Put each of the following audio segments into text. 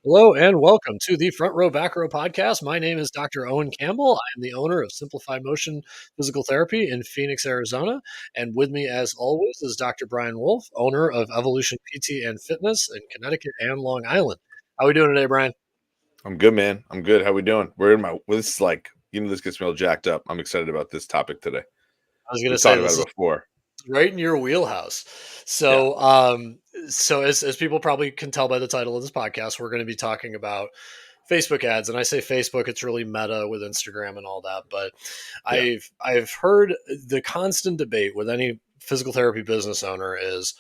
Hello and welcome to the Front Row Back Row podcast. My name is Dr. Owen Campbell. I am the owner of Simplified Motion Physical Therapy in Phoenix, Arizona. And with me, as always, is Dr. Brian Wolf, owner of Evolution PT and Fitness in Connecticut and Long Island. How are we doing today, Brian? I'm good, man. I'm good. How we doing? This is like, this gets me all jacked up. I'm excited about this topic today. I was going to We've say talked this about is it before. right in your wheelhouse. Yeah. So as people probably can tell by the title of this podcast, we're going to be talking about Facebook ads. And I say Facebook, it's really meta with Instagram and all that. But Yeah. I've heard the constant debate with any physical therapy business owner is,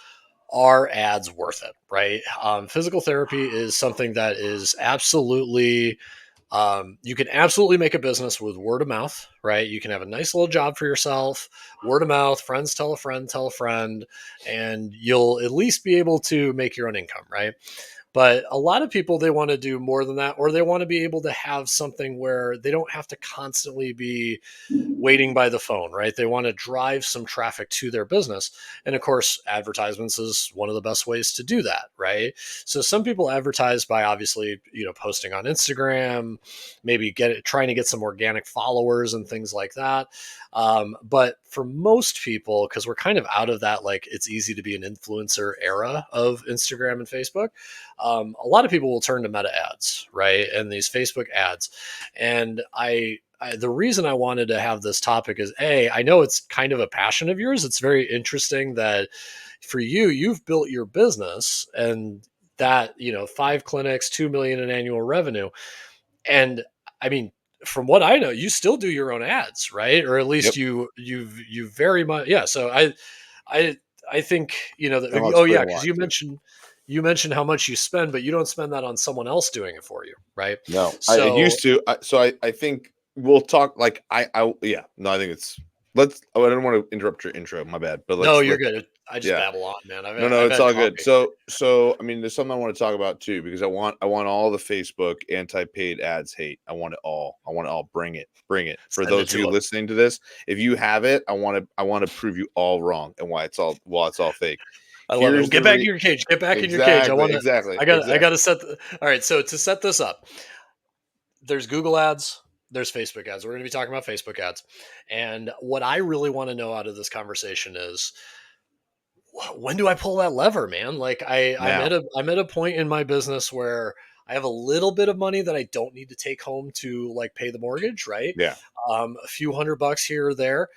are ads worth it? Right? Physical therapy is something that is absolutely you can absolutely make a business with word of mouth, right? You can have a nice little job for yourself, word of mouth, friends tell a friend, and you'll at least be able to make your own income, right? But a lot of people, they want to do more than that, or they want to be able to have something where they don't have to constantly be waiting by the phone, right? They want to drive some traffic to their business. And of course, advertisements is one of the best ways to do that, right? So some people advertise by obviously, posting on Instagram, maybe trying to get some organic followers and things like that. But for most people, because we're kind of out of that, like it's easy to be an influencer era of Instagram and Facebook, a lot of people will turn to meta ads, right? And these Facebook ads. And the reason I wanted to have this topic is I know it's kind of a passion of yours. It's very interesting that for you, you've built your business and that, 5 clinics, 2 million in annual revenue. And I mean, from what I know, you still do your own ads, right? Or at least Yep. you very much, yeah. So I I think, I'll oh explain yeah, because why too. you mentioned how much you spend, but you don't spend that on someone else doing it for you, right? No, I So used to. I think we'll talk like yeah. No, I think it's let's. Oh, I don't want to interrupt your intro. My bad. But no, let's you're let's good. I just yeah. babble on, man. No, I've it's had all good. coffee. So I mean, there's something I want to talk about too because I want all the Facebook anti-paid ads hate. I want it all. I want it all. Bring it. For Send it those of to you them. listening to this, if you have it, I want to prove you all wrong and why it's all fake. I love it. Here's Get the back in your cage. Get back in your cage. exactly, exactly, I got exactly. to all right. So to set this up, there's Google ads, there's Facebook ads. We're going to be talking about Facebook ads. And what I really want to know out of this conversation is, when do I pull that lever, man? Like Now, I'm at a point in my business where I have a little bit of money that I don't need to take home to like pay the mortgage, right? yeah. A few $100 here or there.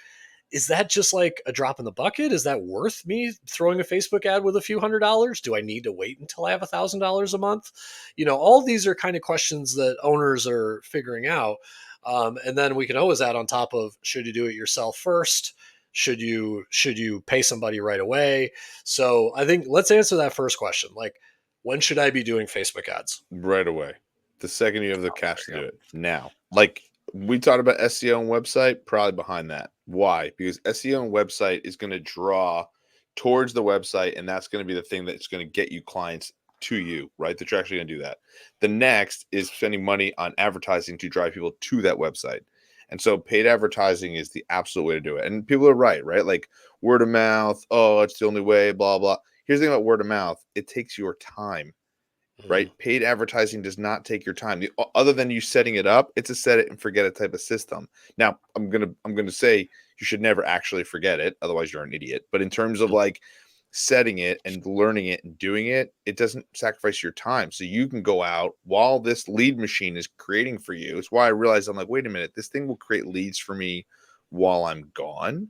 Is that just like a drop in the bucket? Is that worth me throwing a Facebook ad with a few $100? Do I need to wait until I have $1,000 a month? All these are kind of questions that owners are figuring out. And then we can always add on top of, should you do it yourself first? Should you pay somebody right away? So I think let's answer that first question. Like, when should I be doing Facebook ads? Right away. The second you have the Oh, cash to there do you it. Now, like we talked about SEO and website, probably behind that. Why? Because SEO and website is going to draw towards the website, and that's going to be the thing that's going to get you clients to you, right? That you're actually going to do that. The next is spending money on advertising to drive people to that website. And so paid advertising is the absolute way to do it. And people are right, right? Like word of mouth, oh, it's the only way, blah, blah. Here's the thing about word of mouth, it takes your time, go. right? Paid advertising does not take your time. Other than you setting it up, it's a set it and forget it type of system. Now, I'm gonna say you should never actually forget it, otherwise you're an idiot. But in terms of like setting it and learning it and doing it, it doesn't sacrifice your time. So you can go out while this lead machine is creating for you. It's why I realized I'm like, wait a minute, this thing will create leads for me while I'm gone.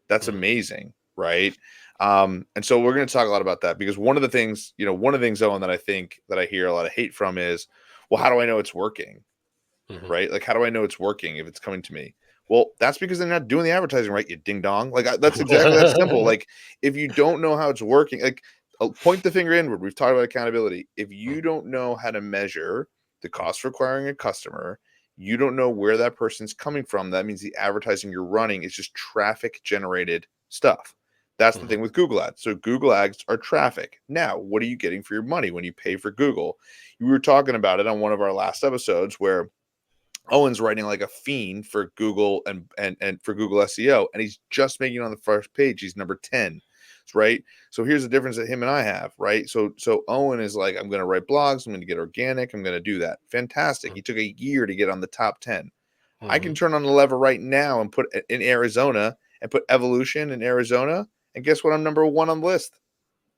That's Mhm. amazing, right? And so we're going to talk a lot about that because one of the things, Owen, that I think that I hear a lot of hate from is, well, how do I know it's working? Mhm. Right? Like, how do I know it's working if it's coming to me? Well, that's because they're not doing the advertising right, you ding dong. Like, that's exactly that simple. Like, if you don't know how it's working, like, point the finger inward. We've talked about accountability. If you don't know how to measure the cost for acquiring a customer, you don't know where that person's coming from. That means the advertising you're running is just traffic generated stuff. That's the Mhm. thing with Google ads. So Google ads are traffic. Now, what are you getting for your money when you pay for Google? We were talking about it on one of our last episodes where Owen's writing like a fiend for Google and for Google SEO, and he's just making it on the first page. He's number 10. right? So here's the difference that him and I have, right? So Owen is like, I'm going to write blogs, I'm going to get organic, I'm going to do that. Fantastic. He took a year to get on the top 10. I Mm-hmm. can turn on the lever right now and put in Arizona and put evolution in Arizona. And guess what? I'm number one on the list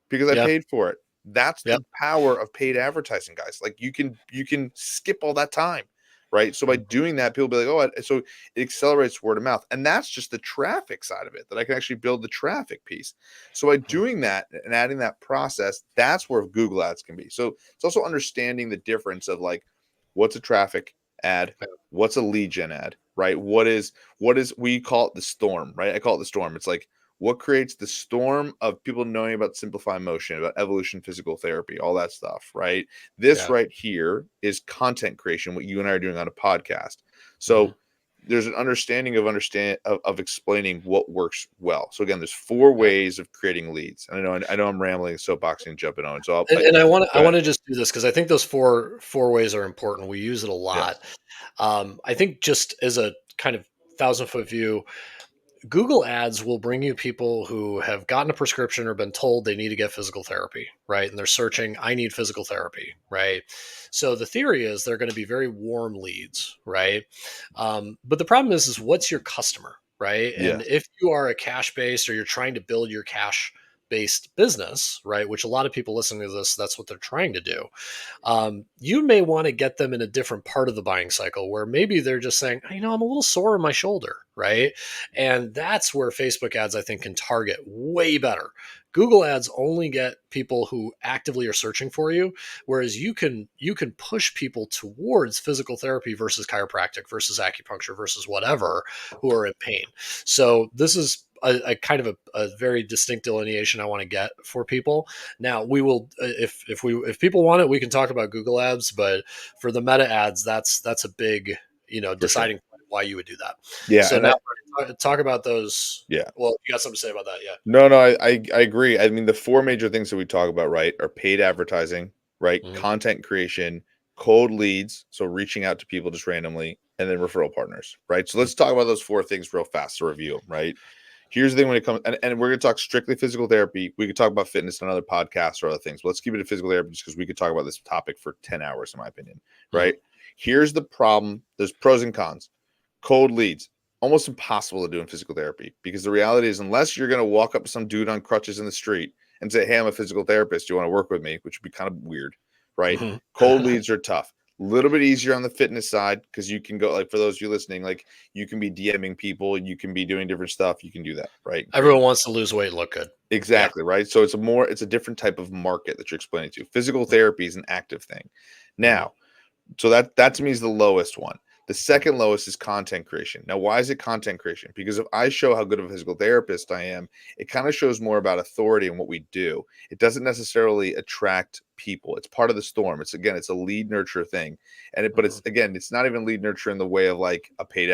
because I Yeah. paid for it. That's Yep. the power of paid advertising, guys. Like you can skip all that time, right? So by doing that, people be like, oh, so it accelerates word of mouth, and that's just the traffic side of it. That I can actually build the traffic piece. So by doing that and adding that process, that's where Google Ads can be. So it's also understanding the difference of like what's a traffic ad, what's a lead gen ad, right? What is we call it the storm, right? I call it the storm. It's like what creates the storm of people knowing about Simplify Motion, about evolution, physical therapy, all that stuff, right? This Yeah. right here is content creation, what you and I are doing on a podcast. Mm-hmm. So there's an understanding of explaining what works well. So again, there's 4 Yeah. ways of creating leads. I know I'm rambling, soapboxing, and jumping on. So And I go want ahead. to just do this because I think those four ways are important. We use it a lot. Yes. I think just as a kind of 1,000-foot view, Google Ads will bring you people who have gotten a prescription or been told they need to get physical therapy, right? And they're searching, I need physical therapy, right? So the theory is they're going to be very warm leads, right? But the problem is what's your customer, right? And Yes. if you are a cash based or you're trying to build your cash based business, right? Which a lot of people listening to this, that's what they're trying to do. You may want to get them in a different part of the buying cycle where maybe they're just saying, I'm a little sore in my shoulder, right? And that's where Facebook ads, I think, can target way better. Google ads only get people who actively are searching for you, whereas you can push people towards physical therapy versus chiropractic versus acupuncture versus whatever who are in pain. So this is a kind of a very distinct delineation I want to get for people. Now we will, if people want it, we can talk about Google ads, but for the meta ads, that's a big For sure. deciding point why you would do that. Yeah. So And now talk about those. yeah. Well, you got something to say about that? Yeah. No, I agree. I mean, the 4 major things that we talk about, right, are paid advertising, right, Mhm. content creation, cold leads, so reaching out to people just randomly, and then referral partners, right? So let's talk about those 4 things real fast to review them, right? Here's the thing when it comes, and we're going to talk strictly physical therapy. We could talk about fitness and other podcasts or other things, but let's keep it to physical therapy just because we could talk about this topic for 10 hours, in my opinion, Mhm. right? Here's the problem. There's pros and cons. Cold leads, almost impossible to do in physical therapy because the reality is, unless you're going to walk up to some dude on crutches in the street and say, hey, I'm a physical therapist, do you want to work with me? Which would be kind of weird, right? Mhm. Cold leads are tough. A little bit easier on the fitness side because you can go, like, for those of you listening, like, you can be DMing people, you can be doing different stuff, you can do that, right? Great. Everyone wants to lose weight and look good. Yeah. Exactly, right? So it's a different type of market that you're explaining to. Physical therapy is an active thing. Mhm. Now, so that to me is the lowest one. The second lowest is content creation. Now, why is it content creation? Because if I show how good of a physical therapist I am, it kind of shows more about authority and what we do. It doesn't necessarily attract people. It's part of the storm. It's a lead nurture thing, but Mhm. it's not even lead nurture in the way of like a paid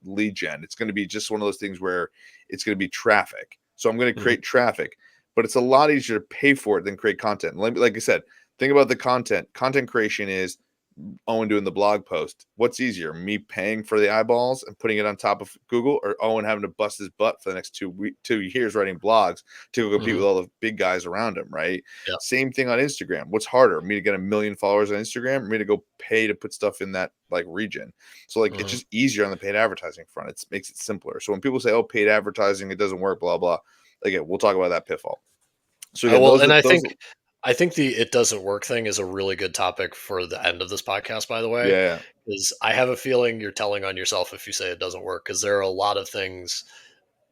lead gen. It's going to be just one of those things where it's going to be traffic. So I'm going to Mhm. create traffic, but it's a lot easier to pay for it than create content. Like I said, think about the content. Content creation is Owen doing the blog post. What's easier, me paying for the eyeballs and putting it on top of Google, or Owen having to bust his butt for the next 2 years writing blogs to go compete Mhm. with all the big guys around him, right? Yeah. Same thing on Instagram. What's harder, me to get 1 million followers on Instagram, or me to go pay to put stuff in that like region? So like it's Mhm. just easier on the paid advertising front. It makes it simpler. So when people say, "Oh, paid advertising, it doesn't work," blah blah. Again, we'll talk about that pitfall. So again, Well, those and are I those. think the it doesn't work thing is a really good topic for the end of this podcast, by the way, Yeah, because I have a feeling you're telling on yourself if you say it doesn't work, because there are a lot of things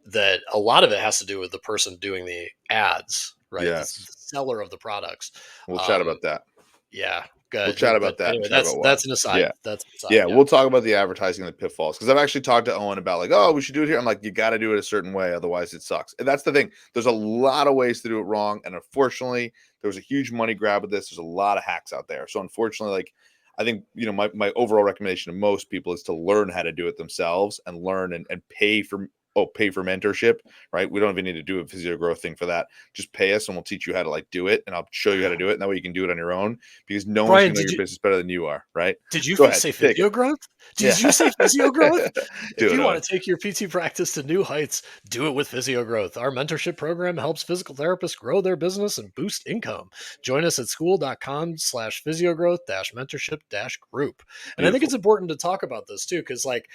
that a lot of it has to do with the person doing the ads, right? The yes. seller of the products. We'll chat Um, about that. yeah, We'll chat but about that and anyway, chat about why. that's an aside. Yeah. That's an aside. Yeah, Yeah. we'll talk about the advertising and the pitfalls because I've actually talked to Owen about like, oh, we should do it here. I'm like, you got to do it a certain way, otherwise it sucks. And that's the thing. There's a lot of ways to do it wrong, and unfortunately, there was a huge money grab with this. There's a lot of hacks out there. So unfortunately, like, I think my overall recommendation to most people is to learn how to do it themselves and learn and pay for pay for mentorship, right? We don't even need to do a physio growth thing for that. Just pay us and we'll teach you how to like do it, and I'll show you how to do it. And that way you can do it on your own, because no one's Brian, gonna know your business better than you are, right? did you Go ahead, say take it. physio growth? Yeah. Did you say physio growth? If Do it, you Owen. want to take your PT practice to new heights, do it with Physio Growth. Our mentorship program helps physical therapists grow their business and boost income. Join us at school.com/physiogrowth mentorship group. And I think Beautiful. it's important to talk about this too, because like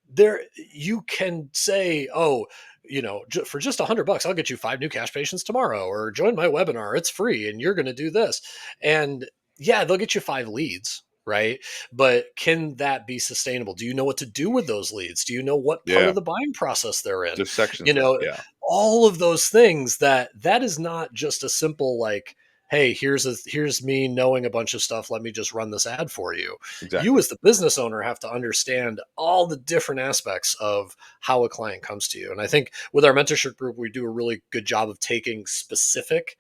there you can say, oh, for just $100, I'll get you 5 new cash patients tomorrow, or join my webinar, it's free and you're going to do this. And yeah, they'll get you 5 leads, right? But can that be sustainable? Do you know what to do with those leads? Do you know what part Yeah. of the buying process they're in? There's sections you of that. know Yeah. all of those things. That is not just a simple like, hey, here's me knowing a bunch of stuff, let me just run this ad for you. You Exactly. as the business owner have to understand all the different aspects of how a client comes to you. And I think with our mentorship group, we do a really good job of taking specific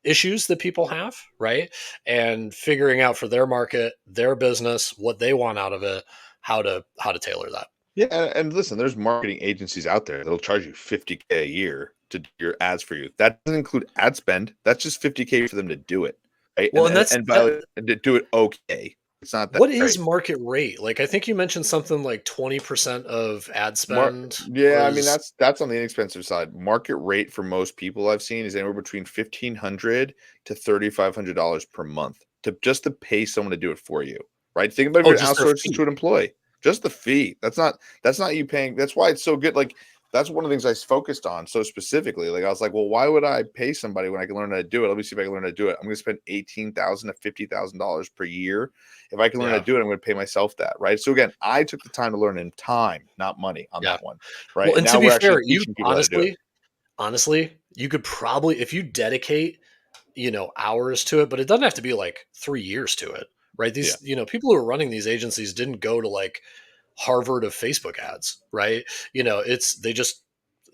issues that people have, right? And figuring out for their market, their business, what they want out of it, how to tailor that. Yeah, and listen, there's marketing agencies out there that'll charge you 50K a year to do your ads for you. That doesn't include ad spend. That's just 50K for them to do it, right? Well, and And by the way, and to do it okay. It's not that what is great. market rate? Like I think you mentioned something like 20% of ad spend Yeah, I mean was. that's on the inexpensive side. Market rate for most people I've seen is anywhere between $1,500 to $3,500 per month to pay someone to do it for you, right? Think about if Oh, you're just their outsourcing fee. to an employee, just the fee. That's not you paying. That's why it's so good. Like that's one of the things I focused on so specifically. Like I was like, well, why would I pay somebody when I can learn how to do it? Let me see if I can learn how to do it. I'm going to spend $18,000 to $50,000 per year. If I can learn how Yeah. to do it, I'm going to pay myself that, right? So again, I took the time to learn in time, not money, on Yeah. that one, right? Well, And and to now be we're fair, actually teaching people how to do it. honestly, you could probably, if you dedicate, hours to it, but it doesn't have to be like 3 years to it, right? Yeah, People who are running these agencies didn't go to like Harvard of Facebook ads, right?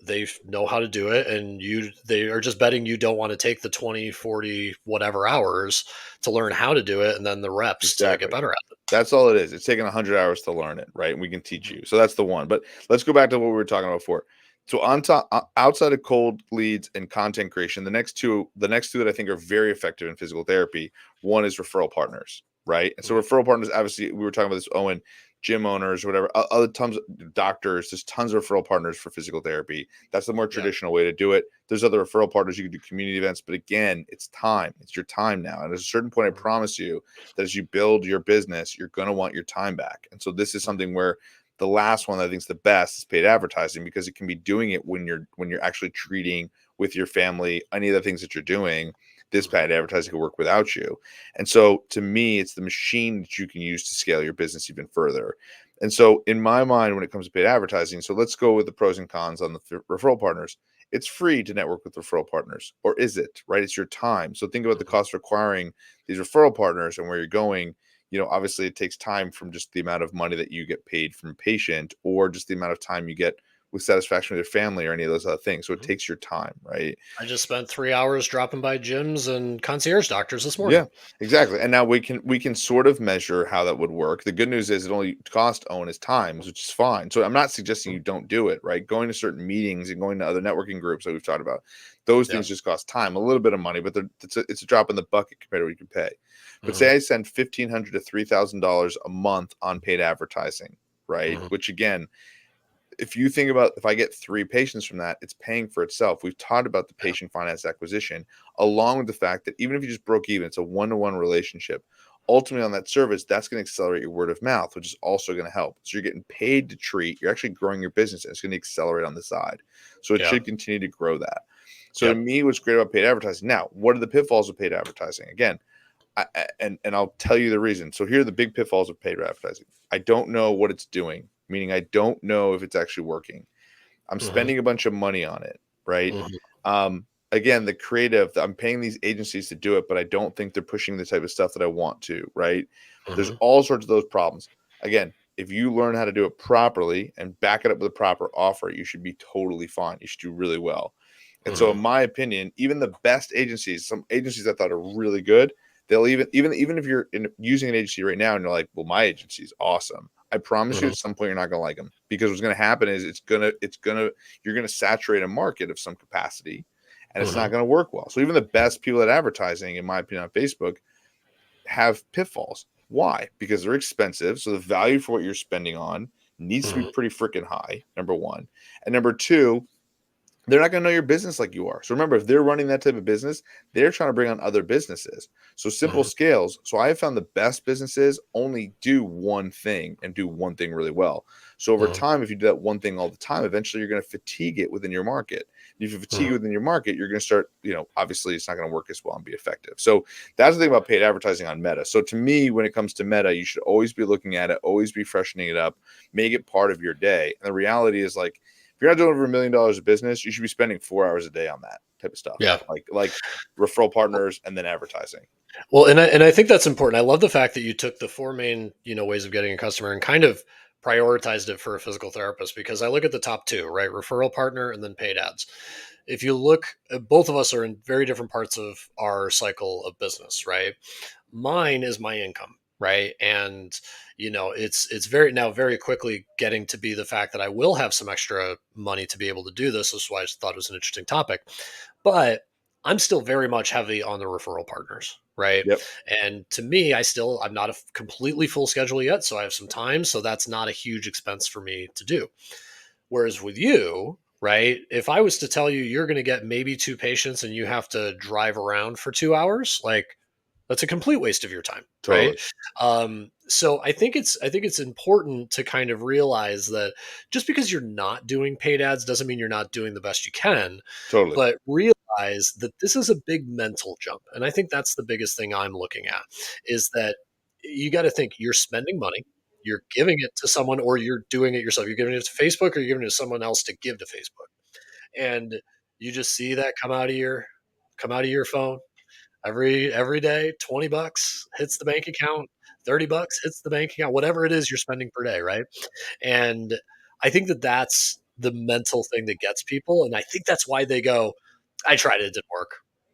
They know how to do it, and they are just betting you don't want to take the 20, 40, whatever hours to learn how to do it, and then the reps to get exactly. better at it. That's all it is. It's taking 100 hours to learn it, right? And we can teach you. So that's the one. But let's go back to what we were talking about before. So on top, outside of cold leads and content creation, the next two that I think are very effective in physical therapy, one is referral partners, right? And so Mhm. referral partners, obviously, we were talking about this, Owen, gym owners, whatever, other tons of doctors, there's tons of referral partners for physical therapy. That's the more Yeah. traditional way to do it. There's other referral partners. You can do community events, but again, it's time. It's your time now. And at a certain point, I Mhm. promise you that as you build your business, you're going to want your time back. And so this is something where the last one that I think is the best is paid advertising, because it can be doing it when you're actually treating with your family, any of the things that you're doing. This Mhm. paid advertising could work without you. And so to me, it's the machine that you can use to scale your business even further. And so in my mind, when it comes to paid advertising, so let's go with the pros and cons on the referral partners. It's free to network with referral partners, or is it, right? It's your time. So think about the Mhm. cost of acquiring these referral partners and where you're going. Obviously it takes time from just the amount of money that you get paid from a patient, or just the amount of time you get with satisfaction with your family, or any of those other things. So it Mhm. takes your time, right? I just spent 3 hours dropping by gyms and concierge doctors this Yeah, morning. exactly. And now we can sort of measure how that would work. The good news is it only costs Owen his times, which is fine. So I'm not suggesting Mhm. you don't do it, right? Going to certain meetings and going to other networking groups that we've talked about, those Yeah. things just cost time, a little bit of money, but it's a drop in the bucket compared to what you can pay. But Mhm. say I spend $1,500 to $3,000 a month on paid advertising, right? Mhm. Which again, if you think about, if I get 3 patients from that, it's paying for itself. We've talked about the Yeah. patient finance acquisition, along with the fact that even if you just broke even, it's a one-to-one relationship. Ultimately, on that service, that's going to accelerate your word of mouth, which is also going to help. So you're getting paid to treat. You're actually growing your business, and it's going to accelerate on the side. So it Yeah. should continue to grow that. So to Yep. me, what's great about paid advertising? Now, what are the pitfalls of paid advertising? Again, and I'll tell you the reason. So here are the big pitfalls of paid advertising. I don't know what it's doing, meaning I don't know if it's actually working. I'm Mhm. spending a bunch of money on it, right? Mhm. Again, the creative, I'm paying these agencies to do it, but I don't think they're pushing the type of stuff that I want to, right? There's Mhm. all sorts of those problems. Again, if you learn how to do it properly and back it up with a proper offer, you should be totally fine. You should do really well. And so, in Mhm. my opinion, even the best agencies, some agencies I thought are really good, they'll even if you're using an agency right now and you're like, well, my agency is awesome. I promise you, Mhm. at some point, you're not going to like them, because what's going to happen is you're going to saturate a market of some capacity, and it's not Mhm. going to work well. So even the best people at advertising, in my opinion, on Facebook have pitfalls. Why? Because they're expensive. So the value for what you're spending on needs to be Mhm. pretty freaking high. Number one, and number two, they're not going to know your business like you are. So remember, if they're running that type of business, they're trying to bring on other businesses. So simple Mhm. scales. So I have found the best businesses only do one thing and do one thing really well. So over Mhm. time, if you do that one thing all the time, eventually you're going to fatigue it within your market. And if you fatigue it Mhm. within your market, you're going to start, obviously it's not going to work as well and be effective. So that's the thing about paid advertising on Meta. So to me, when it comes to Meta, you should always be looking at it, always be freshening it up, make it part of your day. And the reality is, like, if you're not doing over $1 million of business, you should be spending 4 hours a day on that type of stuff, Yeah. like referral partners and then advertising. Well, and I think that's important. I love the fact that you took the four main, ways of getting a customer and kind of prioritized it for a physical therapist, because I look at the top two, right? Referral partner and then paid ads. If you look, both of us are in very different parts of our cycle of business, right? Mine is my income, right? And it's very quickly getting to be the fact that I will have some extra money to be able to do this. This is why I thought it was an interesting topic. But I'm still very much heavy on the referral partners, right? Yep. And to me, I'm not a completely full schedule yet, so I have some time, so that's not a huge expense for me to do. Whereas with you, right, if I was to tell you you're going to get maybe two patients and you have to drive around for 2 hours, like, that's a complete waste of your time, right? Totally. So I think it's important to kind of realize that just because you're not doing paid ads doesn't mean you're not doing the best you can, Totally. but realize that this is a big mental jump. And I think that's the biggest thing I'm looking at, is that you got to think you're spending money, you're giving it to someone, or you're doing it yourself. You're giving it to Facebook, or you're giving it to someone else to give to Facebook. And you just see that come out of your phone every day. 20 bucks hits the bank account, 30 bucks hits the bank account, whatever it is you're spending per day, right? And I think that that's the mental thing that gets people, and I think that's why they go, I tried it, it didn't work,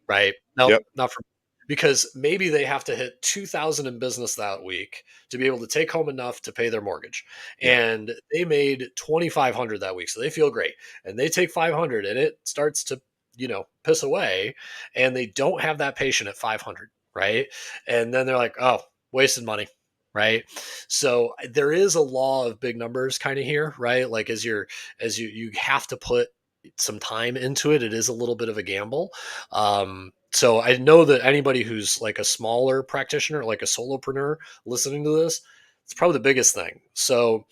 right? Nope, Yep. not for me. Because maybe they have to hit 2,000 in business that week to be able to take home enough to pay their mortgage, Yeah. and they made 2,500 that week, so they feel great, and they take 500 and it starts to piss away, and they don't have that patient at 500, right? And then they're like, oh, wasted money, right? So there is a law of big numbers kind of here, right? Like, as you have to put some time into it, it is a little bit of a gamble. So I know that anybody who's like a smaller practitioner, like a solopreneur listening to this, it's probably the biggest thing. So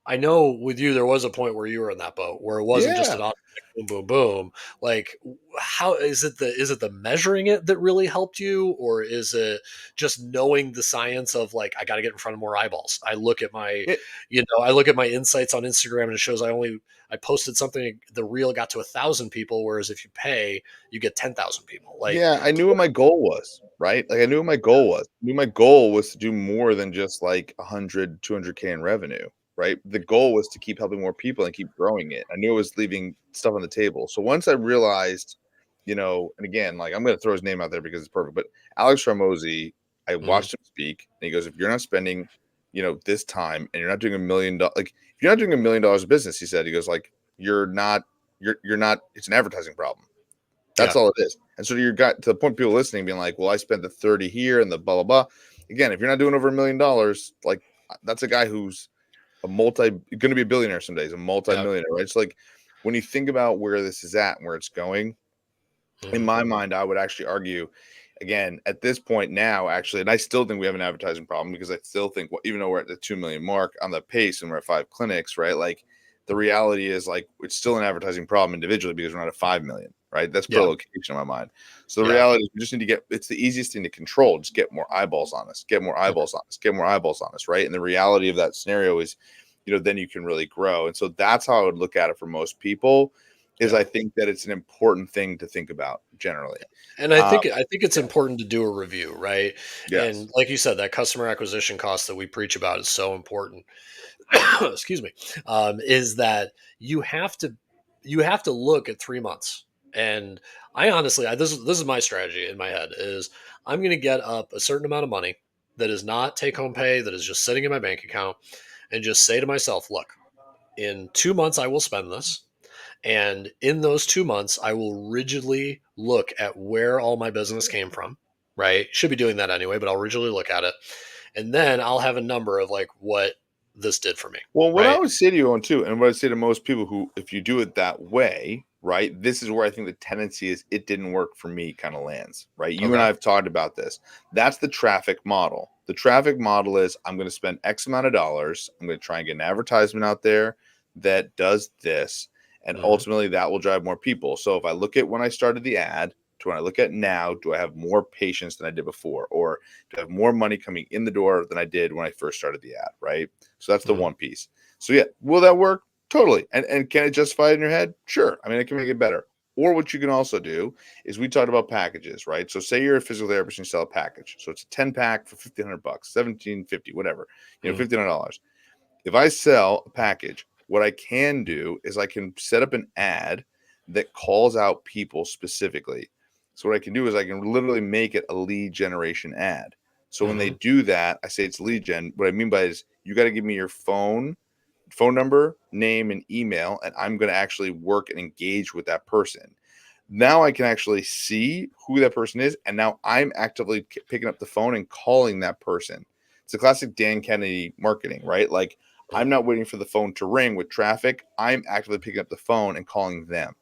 I know with you, there was a point where you were in that boat where it wasn't just Yeah. an automatic boom, boom, boom. Like, how is it the measuring it that really helped you, or is it just knowing the science of, like, I got to get in front of more eyeballs? It, I look at my insights on Instagram and it shows I posted something, the reel got to 1,000 people, whereas if you pay, you get 10,000 people. Like, yeah. I knew what my goal was, right? Like, I knew what my goal was. I knew my goal was to do more than just like 100, 200K in revenue, right? The goal was to keep helping more people and keep growing it. I knew I was leaving stuff on the table. So once I realized, and again, like, I'm going to throw his name out there because it's perfect, but Alex Ramosi, I mhm, watched him speak, and he goes, if you're not spending, this time, and you're not doing $1 million, like, if you're not doing $1 million of business, he said, he goes, like, you're not, it's an advertising problem. That's yeah, all it is. And so you got to the point, people listening being like, well, I spent the 30 here and the blah, blah, blah. Again, if you're not doing over $1 million, like, that's a guy who's going to be a billionaire some days, a yeah, multi-millionaire, right? It's like, when you think about where this is at and where it's going, in mhm, my mind, I would actually argue, again, at this point now, actually, and I still think we have an advertising problem, because I still think, well, even though we're at the 2 million mark on the pace and we're at 5 clinics, right? Like, the reality is, like, it's still an advertising problem individually, because we're not at 5 million, right? That's per yeah, location in my mind. So the yeah, reality is, we just need to it's the easiest thing to control. Just get more eyeballs on us, get more mhm, eyeballs on us, get more eyeballs on us, right? And the reality of that scenario is, then you can really grow. And so that's how I would look at it for most people, is yeah. I think that it's an important thing to think about generally. And I Uh, think I think it's yeah. important to do a review, right? Yes. And like you said, that customer acquisition cost that we preach about is so important. Excuse me. Is that you have to look at 3 months. And I honestly, this is my strategy in my head, is I'm going to get up a certain amount of money that is not take home pay, that is just sitting in my bank account, and just say to myself, look, in 2 months, I will spend this. And in those 2 months, I will rigidly look at where all my business came from, right? Should be doing that anyway, but I'll rigidly look at it. And then I'll have a number of like what this did for me, Well, what I right? would say to you on too, and what I say to most people who, if you do it that way, right, this is where I think the tendency is it didn't work for me kind of lands, right? You and I Okay. have talked about this. That's the traffic model. The traffic model is I'm going to spend X amount of dollars. I'm going to try and get an advertisement out there that does this. And Hmm. ultimately that will drive more people. So if I look at when I started the ad to when I look at now, do I have more patience than I did before? Or do I have more money coming in the door than I did when I first started the ad, right? So that's the Hmm. one piece. So yeah, will that work? Totally. And can it justify it in your head? Sure. I mean, it can make it better. Or what you can also do is we talked about packages, right? So say you're a physical therapist and you sell a package. So it's a 10 pack for 1,500 bucks, 1750, whatever, Hmm. $1,500. If I sell a package, what I can do is I can set up an ad that calls out people specifically. So what I can do is I can literally make it a lead generation ad. So when they Hmm. do that, I say it's lead gen. What I mean by is you got to give me your phone number, name, and email, and I'm going to actually work and engage with that person. Now I can actually see who that person is, and now I'm actively picking up the phone and calling that person. It's a classic Dan Kennedy marketing, right? Like I'm not waiting for the phone to ring with traffic. I'm actively picking up the phone and calling them.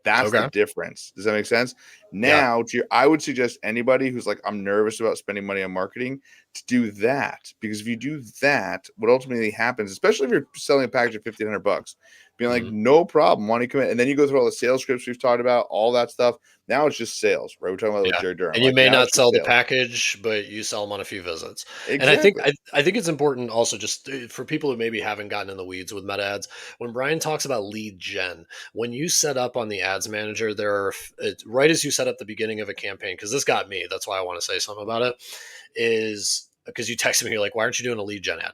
That's the Okay. difference. Does that make sense? Yeah. Now, I would suggest anybody who's like, I'm nervous about spending money on marketing to do that. Because if you do that, what ultimately happens, especially if you're selling a package of 1,500 bucks, being like, Hmm. no problem, why don't you come in? And then you go through all the sales scripts we've talked about, all that stuff. Now it's just sales, right? We're talking about with Yeah. Jerry Durham. And you Like may now not it's just sell the sales. package, but you sell them on a few visits. And I think Exactly. I think it's important also just for people who maybe haven't gotten in the weeds with meta ads. When Brian talks about lead gen, when you set up on the ads manager, right as you set up the beginning of a campaign, because this got me. That's why I want to say something about it. Is because you texted me, you're like, why aren't you doing a lead gen ad?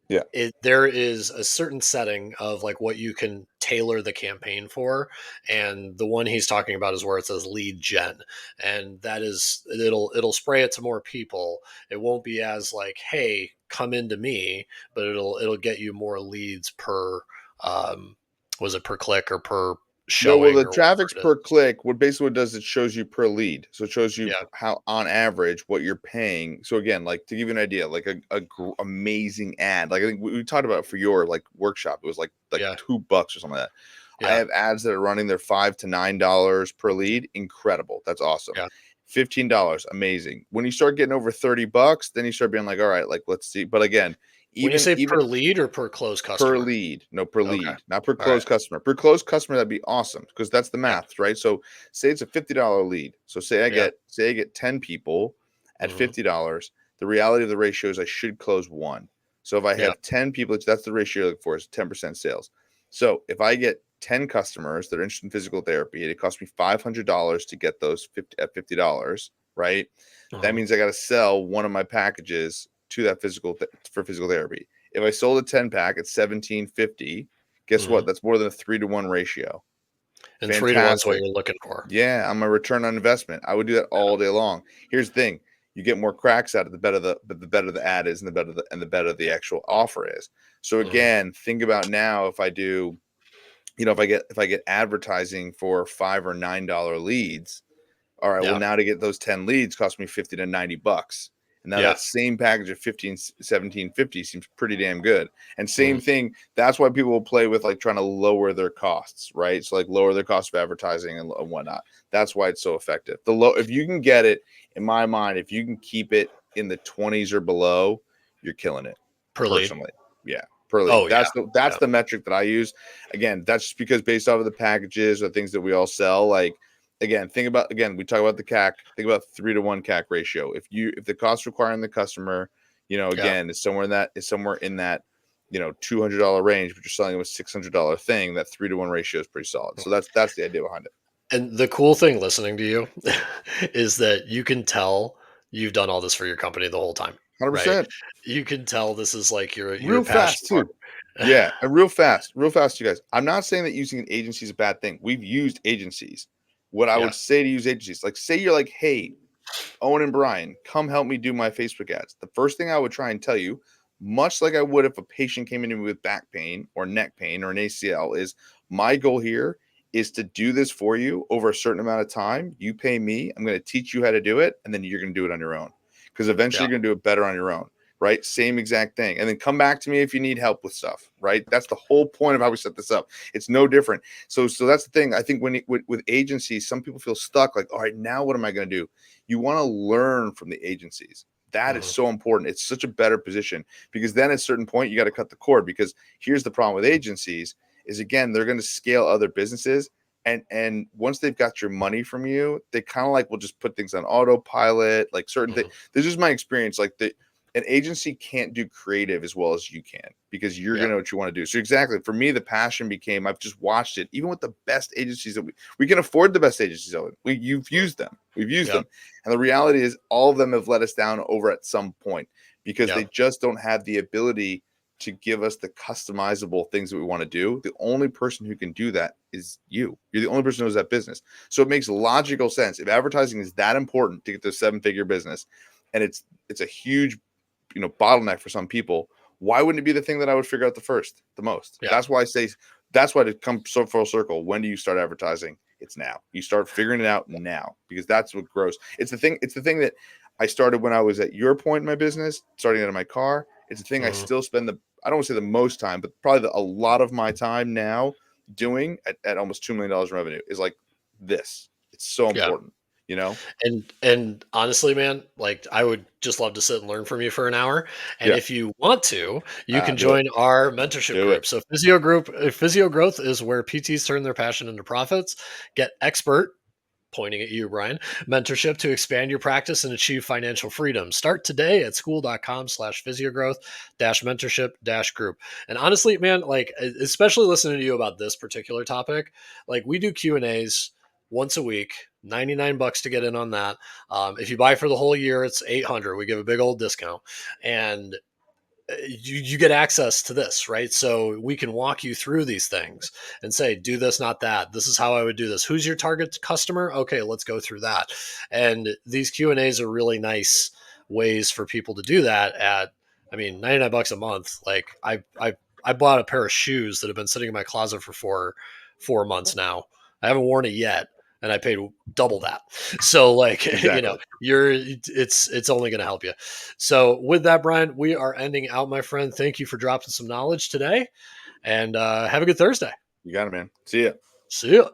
Yeah. There is a certain setting of like what you can tailor the campaign for, and the one he's talking about is where it says lead gen, and that is it'll spray it to more people. It won't be as like, hey, come into me, but it'll get you more leads per um was it per click or per No, well, showing the or whatever traffic's it per is. click. What basically what it does, it shows you per lead. So it shows you Yeah. how, on average, what you're paying. So again, like to give you an idea, like amazing ad. Like I think we talked about for your like workshop, it was like Yeah. $2 or something like that. I Yeah. have ads that are running their $5 to $9 per lead. Incredible. That's awesome. Yeah. $15, amazing. When you start getting over $30, then you start being like, all right, like let's see. But again, When you even say even per lead or per closed per customer? lead, no, per Okay. lead, not per All right. closed customer. Per closed customer, that'd be awesome because that's the Yeah. math, right? So say it's a $50 lead. So Yeah. say I get 10 people at Hmm. $50. The reality of the ratio is I should close one. So if I Yeah. have 10 people, that's the ratio you're looking for is 10% sales. So if I get 10 customers that are interested in physical therapy, and it costs me $500 to get those 50 at $50, right? That Hmm. means I got to sell one of my packages to that for physical therapy. If I sold a 10 pack at 1750, guess Hmm. what? That's more than a 3-to-1 ratio. And 3 to 1 is what Fantastic. you're looking for. Yeah, I'm a return on investment. I would do that all day long. Here's the thing. You get more cracks out of the better the ad is and the better the actual offer is. So Hmm. again, think about now if I do, if I get advertising for $5 or $9 leads, all right, well, Yeah. now to get those 10 leads cost me 50 to 90 bucks. And now Yeah. that same package of 15, 1750 seems pretty damn good. And Hmm. same thing, that's why people will play with like trying to lower their costs, right? So like lower their cost of advertising and whatnot. That's why it's so effective. If you can get it, in my mind, if you can keep it in the 20s or below, you're killing it. Per lead. Personally. Yeah. Per lead. Oh yeah. That's Yeah. the metric that I use. Again, that's just because based off of the packages or things that we all sell, like again, we talk about the CAC, think about 3-to-1 CAC ratio. If the cost requiring the customer, Yeah. again, is somewhere in that, $200 range, but you're selling them a $600 thing, that 3-to-1 ratio is pretty solid. So that's the idea behind it. And the cool thing listening to you is that you can tell you've done all this for your company the whole time, right? 100%. You can tell this is like your Real passion fast part. too. Yeah, and real fast, you guys. I'm not saying that using an agency is a bad thing. We've used agencies. What I Yeah. would say to use agencies, like say you're like, hey, Owen and Brian, come help me do my Facebook ads. The first thing I would try and tell you, much like I would if a patient came in to me with back pain or neck pain or an ACL. Is my goal here is to do this for you over a certain amount of time. You pay me, I'm going to teach you how to do it, and then you're going to do it on your own, because eventually Yeah. you're going to do it better on your own. Right? Same exact thing. And then come back to me if you need help with stuff. Right? That's the whole point of how we set this up. It's no different. So that's the thing. I think with agencies, some people feel stuck. Like, all right, now what am I going to do? You want to learn from the agencies. That is Mhm. so important. It's such a better position, because then at a certain point you got to cut the cord, because here's the problem with agencies is, again, they're going to scale other businesses, and once they've got your money from you, they kind of like will just put things on autopilot, like certain things. Mhm. This is my experience. Like an agency can't do creative as well as you can, because you're Yeah. gonna know what you want to do. So exactly, for me, the passion became, I've just watched it, even with the best agencies that we can afford, the best agencies of it. You've used them, we've used Yeah. them, and the reality is all of them have let us down over at some point, because Yeah. they just don't have the ability to give us the customizable things that we want to do. The only person who can do that is you. You're the only person who knows that business. So it makes logical sense. If advertising is that important to get to a 7-figure business, and it's a huge, bottleneck for some people, why wouldn't it be the thing that I would figure out the most? Yeah. That's why I say, that's why, to come so full circle, when do you start advertising? It's now. You start figuring it out now, because that's what grows. It's the thing that I started when I was at your point in my business, starting out of my car. It's the thing I Mhm. still spend I don't want to say the most time, but probably a lot of my time now doing at almost $2 million in revenue is like this. It's so Yeah. important, you know? And honestly, man, like I would just love to sit and learn from you for an hour. And Yeah. if you want to, you can Do it. join our mentorship Do it. group. So Physio Growth is where PTs turn their passion into profits, get expert, pointing at you, Brian, mentorship to expand your practice and achieve financial freedom. Start today at school.com/physiogrowth mentorship group. And honestly, man, like especially listening to you about this particular topic, like we do Q&As once a week, 99 bucks to get in on that. If you buy for the whole year, it's 800. We give a big old discount. And you get access to this, right? So we can walk you through these things and say, do this, not that. This is how I would do this. Who's your target customer? Okay, let's go through that. And these Q&As are really nice ways for people to do that at, I mean, 99 bucks a month. Like I bought a pair of shoes that have been sitting in my closet for 4 months now. I haven't worn it yet, and I paid double that. So like, Exactly. it's only going to help you. So with that, Brian, we are ending out, my friend. Thank you for dropping some knowledge today, and have a good Thursday. You got it, man. See ya. See ya.